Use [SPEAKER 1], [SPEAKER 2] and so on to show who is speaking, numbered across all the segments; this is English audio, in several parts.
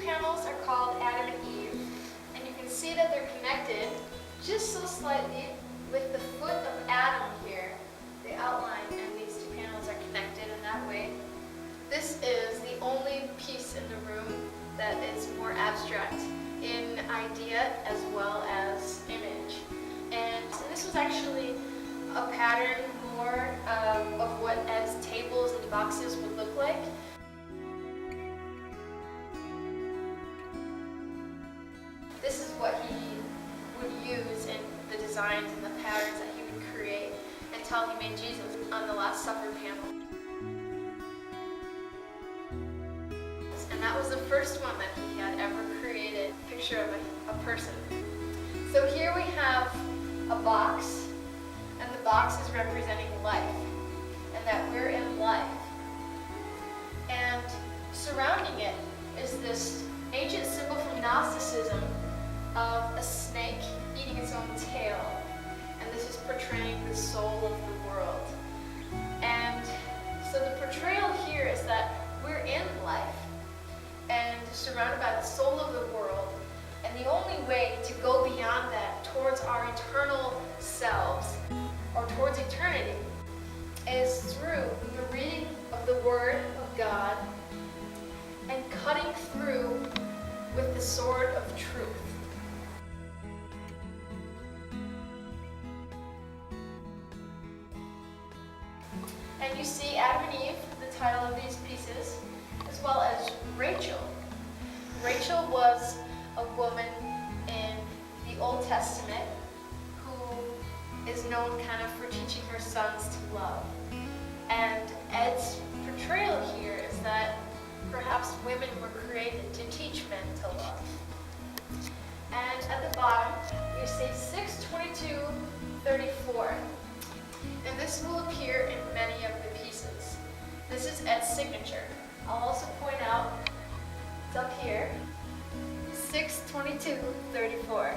[SPEAKER 1] panels are called Adam and Eve, and you can see that they're connected just so slightly with the foot of Adam here. The outline and these two panels are connected in that way. This is the only piece in the room that is more abstract in idea as well as image. And this was actually a pattern more of what Ed's tables and boxes would look like. This is what he would use in the designs and the patterns that he would create until he made Jesus on the Last Supper panel. And that was the first one that he had ever created, a picture of a person. So here we have a box, and the box is representing life, and that we're in life. And surrounding it is this ancient symbol from Gnosticism of a snake eating its own tail. And this is portraying the soul of the world. And so the portrayal here is that we're in life and surrounded by the soul of the world. And the only way to go beyond that towards our eternal selves or towards eternity is through the reading of the Word of God and cutting through with the sword of truth. And you see Adam and Eve, the title of these pieces, as well as Rachel. Rachel was a woman in the Old Testament who is known kind of for teaching her sons to love. And Ed's portrayal here is that perhaps women were created to teach men to love. And at the bottom, you see 6/22/34. And this will appear in many of the pieces. This is Ed's signature. I'll also point out, it's up here, 6/22/34.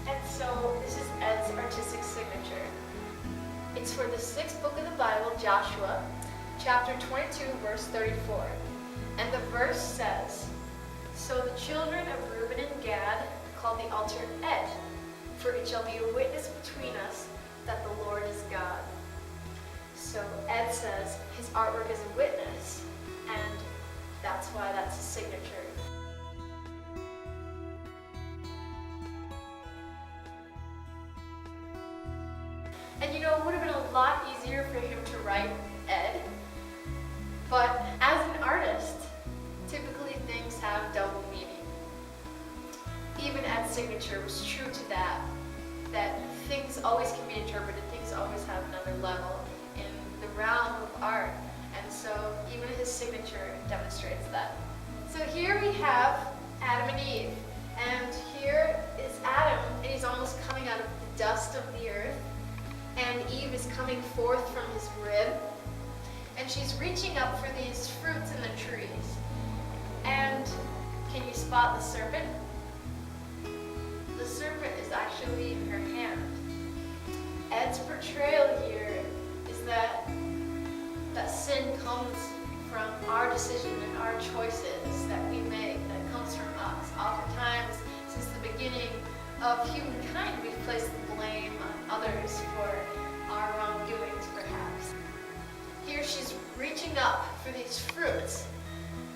[SPEAKER 1] And so this is Ed's artistic signature. It's for the 6th book of the Bible, Joshua, chapter 22, verse 34. And the verse says, "So the children of Reuben and Gad called the altar Ed, for it shall be a witness between us that the Lord is God." So Ed says his artwork is a witness, and that's why that's his signature. And you know, it would have been a lot easier for him to write Ed, but as an artist, typically things have double meaning. Even Ed's signature was true to that things always can be interpreted, things always have another level in the realm of art. And so even his signature demonstrates that. So here we have Adam and Eve. And here is Adam, and he's almost coming out of the dust of the earth. And Eve is coming forth from his rib. And she's reaching up for these fruits in the trees. And can you spot the serpent? The serpent is actually in her hand. Ed's portrayal here is that sin comes from our decision and our choices that we make, that comes from us. Oftentimes, since the beginning of humankind, we've placed the blame on others for our wrongdoings, perhaps. Here she's reaching up for these fruits.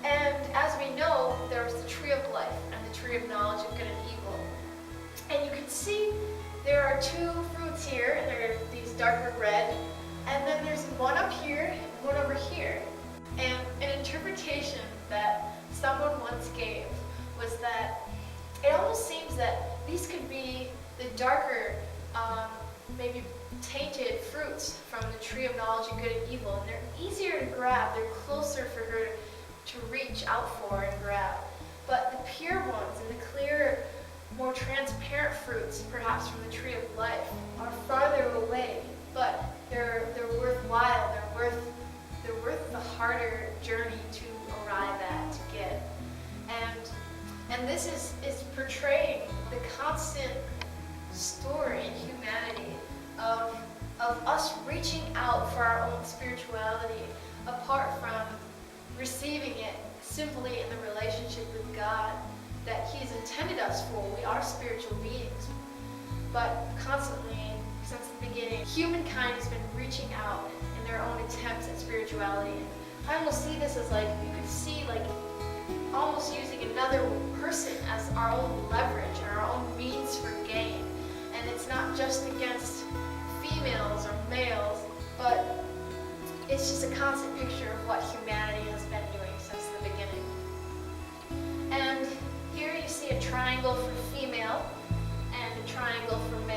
[SPEAKER 1] And as we know, there was the tree of life and the tree of knowledge of good and evil. And you can see there are 2 fruits here, and they're these darker red. And then there's one up here and one over here. And an interpretation that someone once gave was that it almost seems that these could be the darker, maybe tainted fruits from the tree of knowledge of good and evil. And they're easier to grab, they're closer for her to reach out for and grab. But the pure ones and the clear, more transparent fruits, perhaps from the tree of life, are farther away. But they're worthwhile. They're worth the harder journey to arrive at, to get. And this is portraying the constant story in humanity of, of us reaching out for our own spirituality apart from receiving it simply in the relationship with God that He's intended us for. We are spiritual beings. But constantly, since the beginning, humankind has been reaching out in their own attempts at spirituality. And I almost see this as like, you could see like almost using another person as our own leverage and our own means for gain. And it's not just against females or males, but it's just a constant picture of what humanity has been doing since the beginning. And here you see a triangle for female and a triangle for male.